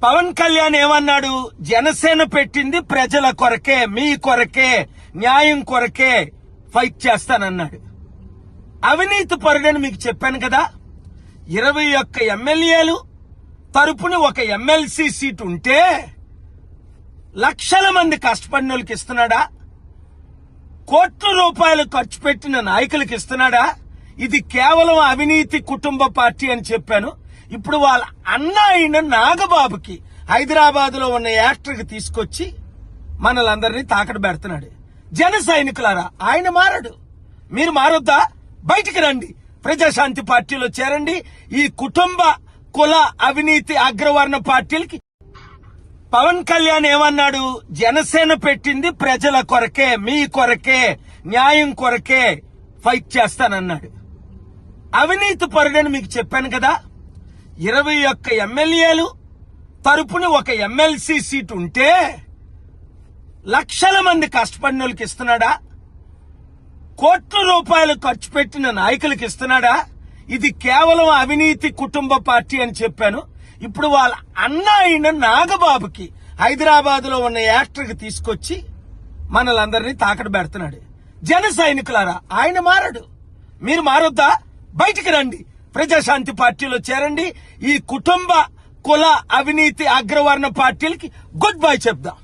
పవన్ కళ్యాణ్ ఏమన్నాడు? జనసేన పెట్టింది ప్రజల కొరకే, మీ కొరకే, న్యాయం కొరకే ఫైట్ చేస్తానన్నాడు. అవినీతి పరుడని మీకు చెప్పాను కదా. 21 ఎమ్మెల్యేలు తరపున ఒక ఎమ్మెల్సీ సీట్ ఉంటే లక్షల మంది కష్టపడిన వాళ్ళకి ఇస్తున్నాడా? కోట్ల రూపాయలు ఖర్చు పెట్టిన నాయకులకు ఇస్తున్నాడా? ఇది కేవలం అవినీతి కుటుంబ పార్టీ అని చెప్పాను. ఇప్పుడు వాళ్ళ అన్న అయిన నాగబాబుకి హైదరాబాద్ లో ఉన్న యాక్టర్కి తీసుకొచ్చి మనలందరినీ తాకడ పెడుతున్నాడు. జన సైనికులారా, ఆయన మారడు, మీరు మారొద్దా? బయటికి రండి, ప్రజాశాంతి పార్టీలో చేరండి. ఈ కుటుంబ కుల అవినీతి అగ్రవర్ణ పార్టీలకి పవన్ కళ్యాణ్ ఏమన్నాడు? జనసేన పెట్టింది ప్రజల కొరకే, మీ కొరకే, న్యాయం కొరకే ఫైట్ చేస్తానన్నాడు. అవినీతి పరుడని మీకు చెప్పాను కదా. 21 ఎమ్మెల్యేలు తరపున ఒక ఎమ్మెల్సీ సీట్ ఉంటే లక్షల మంది కష్టపడిన వాళ్ళకి ఇస్తున్నాడా? కోట్ల రూపాయలు ఖర్చు పెట్టిన నాయకులకు ఇస్తున్నాడా? ఇది కేవలం అవినీతి కుటుంబ పార్టీ అని చెప్పాను. ఇప్పుడు వాళ్ళ అన్న అయిన నాగబాబుకి హైదరాబాద్ లో ఉన్న యాక్టర్కి తీసుకొచ్చి మనలందరినీ తాకడ పెడుతున్నాడు. జన సైనికులారా, ఆయన మారడు, మీరు మారొద్దా? బయటికి రండి, ప్రజాశాంతి పార్టీలో చేరండి. ఈ కుటుంబ కుల అవినీతి అగ్రవర్ణ పార్టీలకి గుడ్ బై చెప్దాం.